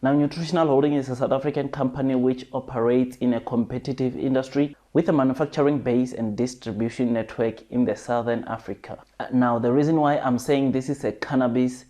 Now, Nutritional Holdings is a South African company which operates in a competitive industry with a manufacturing base and distribution network in the Southern Africa. Now, the reason why I'm saying this is a cannabis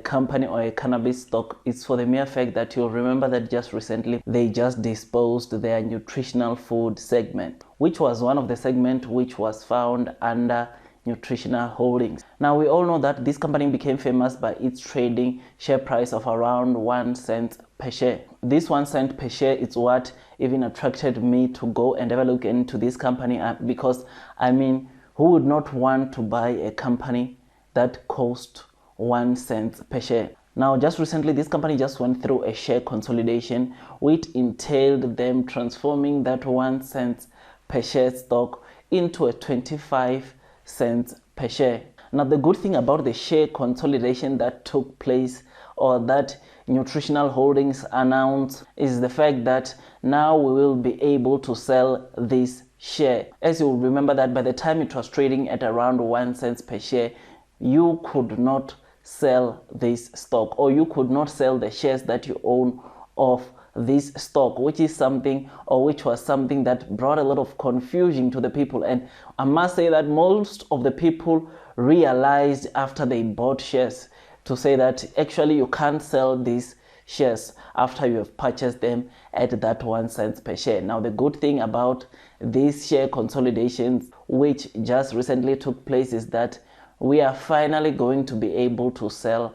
company or a cannabis stock is for the mere fact that you'll remember that just recently they just disposed their nutritional food segment, which was one of the segments which was found under Nutritional Holdings. Now, we all know that this company became famous by its trading share price of around 1 cent per share. This 1 cent per share is what even attracted me to go and have a look into this company, because I mean, who would not want to buy a company that cost 1 cent per share? Now, just recently, this company just went through a share consolidation, which entailed them transforming that 1 cent per share stock into a 25 cents per share. Now, the good thing about the share consolidation that took place, or that Nutritional Holdings announced, is the fact that now we will be able to sell this share. As you will remember that by the time it was trading at around 1 cent per share, you could not sell this stock, or you could not sell the shares that you own of this stock, which was something that brought a lot of confusion to the people. And I must say that most of the people realized after they bought shares to say that actually you can't sell these shares after you have purchased them at that 1 cent per share. Now, the good thing about these share consolidations which just recently took place is that we are finally going to be able to sell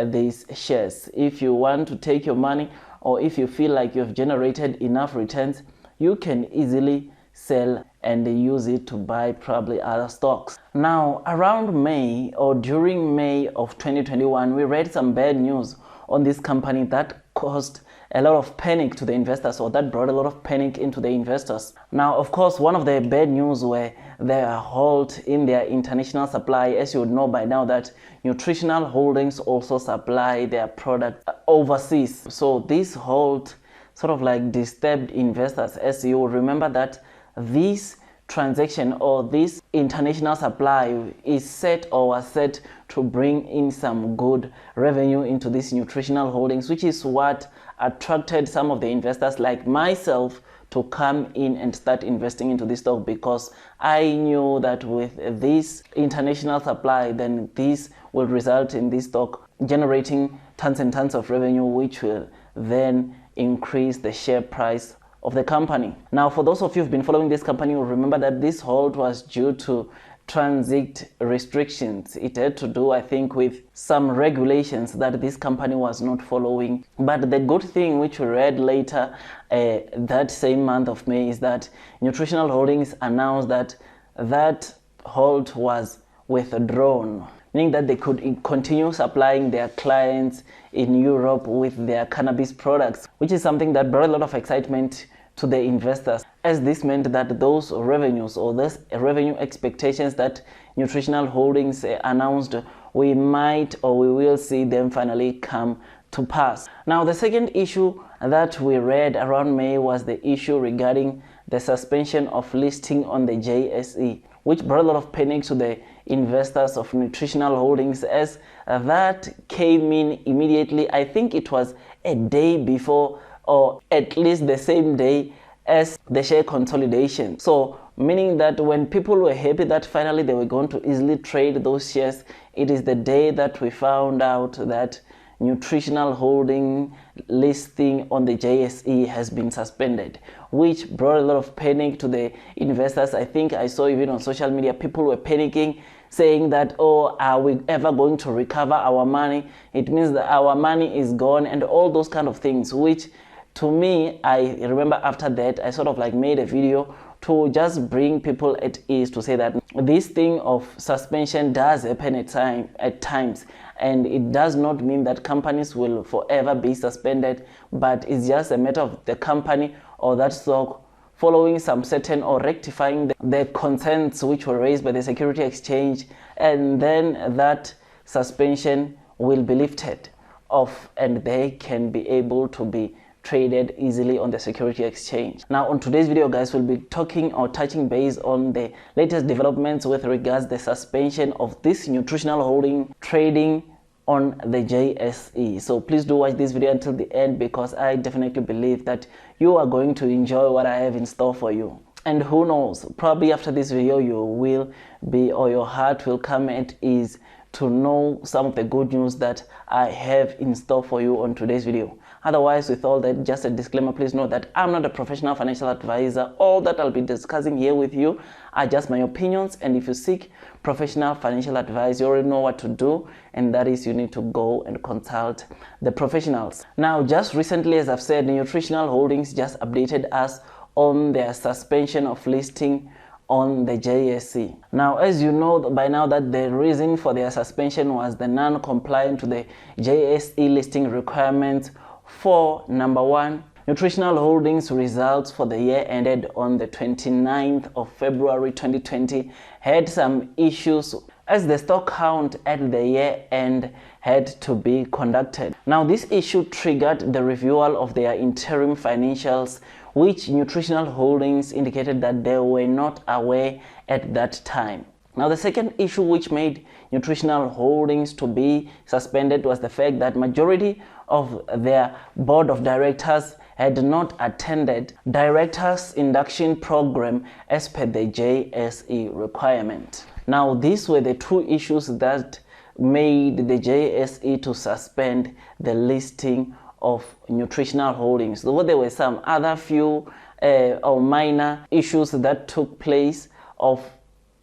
these shares. If you want to take your money, or if you feel like you've generated enough returns, you can easily sell and use it to buy probably other stocks. Now, around May or during May of 2021, we read some bad news on this company that caused a lot of panic to the investors, or that brought a lot of panic into the investors. Now, of course, one of the bad news were their halt in their international supply. As you would know by now that Nutritional Holdings also supply their product overseas. So this halt sort of like disturbed investors. As you will remember that this transaction or this international supply is set or was set to bring in some good revenue into this Nutritional Holdings, which is what attracted some of the investors like myself to come in and start investing into this stock, because I knew that with this international supply, then this will result in this stock generating tons and tons of revenue, which will then increase the share price of the company. Now, for those of you who've been following this company, you'll remember that this halt was due to transit restrictions. It had to do, I think, with some regulations that this company was not following. But the good thing which we read later that same month of May is that Nutritional Holdings announced that that halt was withdrawn, meaning that they could continue supplying their clients in Europe with their cannabis products, which is something that brought a lot of excitement to the investors, as this meant that those revenues or those revenue expectations that Nutritional Holdings announced, we might or we will see them finally come to pass. Now, the second issue that we read around May was the issue regarding the suspension of listing on the JSE, which brought a lot of panic to the investors of Nutritional Holdings, as that came in immediately. I think it was a day before, or at least the same day as the share consolidation. So meaning that when people were happy that finally they were going to easily trade those shares, it is the day that we found out that Nutritional Holding listing on the JSE has been suspended, which brought a lot of panic to the investors. I think I saw even on social media people were panicking, saying that, oh, are we ever going to recover our money? It means that our money is gone, and all those kind of things, which to me, I remember after that, I sort of like made a video to just bring people at ease, to say that this thing of suspension does happen at times, and it does not mean that companies will forever be suspended, but it's just a matter of the company or that stock following some certain or rectifying the concerns which were raised by the Security Exchange, and then that suspension will be lifted off and they can be able to be traded easily on the Security Exchange. Now, on today's video, guys, we'll be talking or touching base on the latest developments with regards to the suspension of this Nutritional Holding trading on the JSE. So please do watch this video until the end, because I definitely believe that you are going to enjoy what I have in store for you. And who knows, probably after this video you will be, or your heart will come at ease to know some of the good news that I have in store for you on today's video. Otherwise, with all that, just a disclaimer, please know that I'm not a professional financial advisor. All that I'll be discussing here with you are just my opinions, and if you seek professional financial advice, you already know what to do, and that is you need to go and consult the professionals. Now, just recently, as I've said, Nutritional Holdings just updated us on their suspension of listing on the JSE. Now, as you know by now, that the reason for their suspension was the non-compliance to the JSE listing requirements for, number one, Nutritional Holdings results for the year ended on the 29th of February 2020 had some issues as the stock count at the year end had to be conducted. Now, this issue triggered the reviewal of their interim financials, which Nutritional Holdings indicated that they were not aware at that time. Now, the second issue which made Nutritional Holdings to be suspended was the fact that majority of their board of directors had not attended directors induction program as per the JSE requirement. Now, these were the two issues that made the JSE to suspend the listing of Nutritional Holdings. Though there were some other few or minor issues that took place of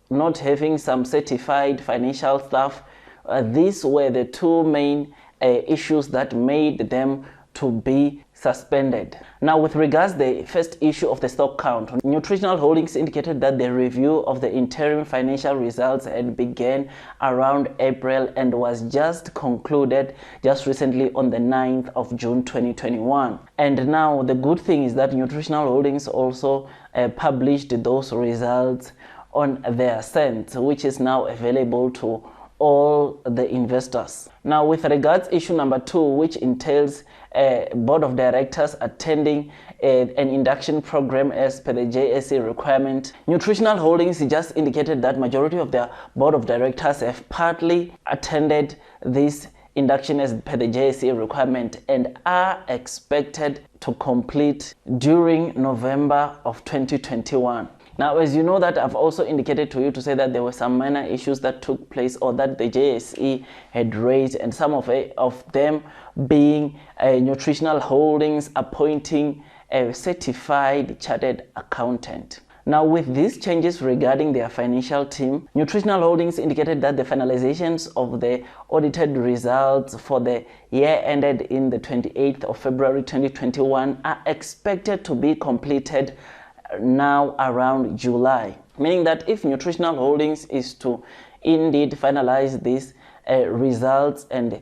not having some certified financial staff. These were the two main issues that made them to be suspended. Now, with regards to the first issue of the stock count, Nutritional Holdings indicated that the review of the interim financial results had begun around April and was just concluded just recently on the 9th of June 2021. And now the good thing is that Nutritional Holdings also published those results on their Cents, which is now available to all the investors. Now, with regards issue number 2, which entails a board of directors attending an induction program as per the JSE requirement, Nutritional Holdings just indicated that majority of their board of directors have partly attended this induction as per the JSE requirement and are expected to complete during November of 2021. Now, as you know that I've also indicated to you to say that there were some minor issues that took place or that the JSE had raised, and some of them being Nutritional Holdings appointing a certified chartered accountant. Now, with these changes regarding their financial team, Nutritional Holdings indicated that the finalizations of the audited results for the year ended in the 28th of February 2021 are expected to be completed now around July, meaning that if Nutritional Holdings is to indeed finalize these results and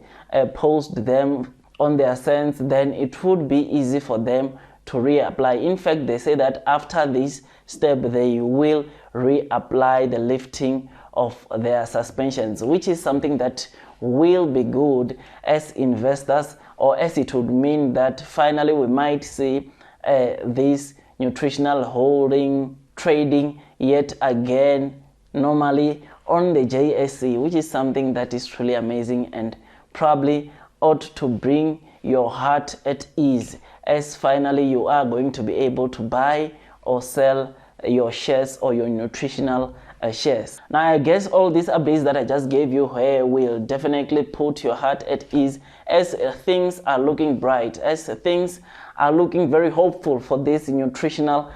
post them on their Cents, then it would be easy for them to reapply. In fact, they say that after this step they will reapply the lifting of their suspensions, which is something that will be good as investors, or as it would mean that finally we might see this Nutritional Holding trading yet again normally on the JSE, which is something that is truly amazing and probably ought to bring your heart at ease, as finally you are going to be able to buy or sell your shares or your nutritional shares. Now, I guess all these updates that I just gave you here will definitely put your heart at ease, as things are looking bright, as things are looking very hopeful for this nutritional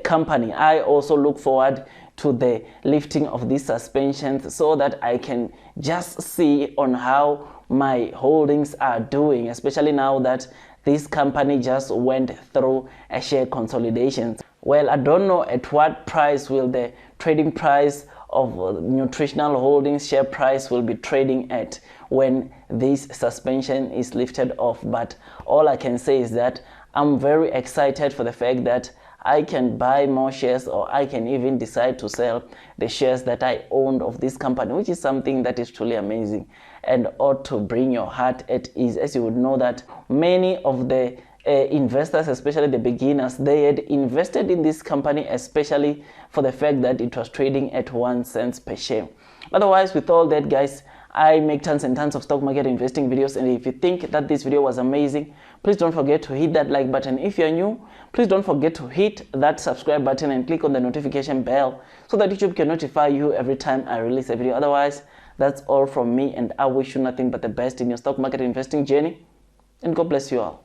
company. I also look forward to the lifting of these suspensions so that I can just see on how my holdings are doing, especially now that this company just went through a share consolidation. Well, I don't know at what price will the trading price of Nutritional Holdings share price will be trading at when this suspension is lifted off, but all I can say is that I'm very excited for the fact that I can buy more shares, or I can even decide to sell the shares that I owned of this company, which is something that is truly amazing and ought to bring your heart at ease, as you would know that many of the investors, especially the beginners, they had invested in this company especially for the fact that it was trading at 1 cent per share. Otherwise, with all that, guys, I make tons and tons of stock market investing videos, and if you think that this video was amazing, please don't forget to hit that like button. If you're new, please don't forget to hit that subscribe button and click on the notification bell so that YouTube can notify you every time I release a video. Otherwise, that's all from me, and I wish you nothing but the best in your stock market investing journey, and God bless you all.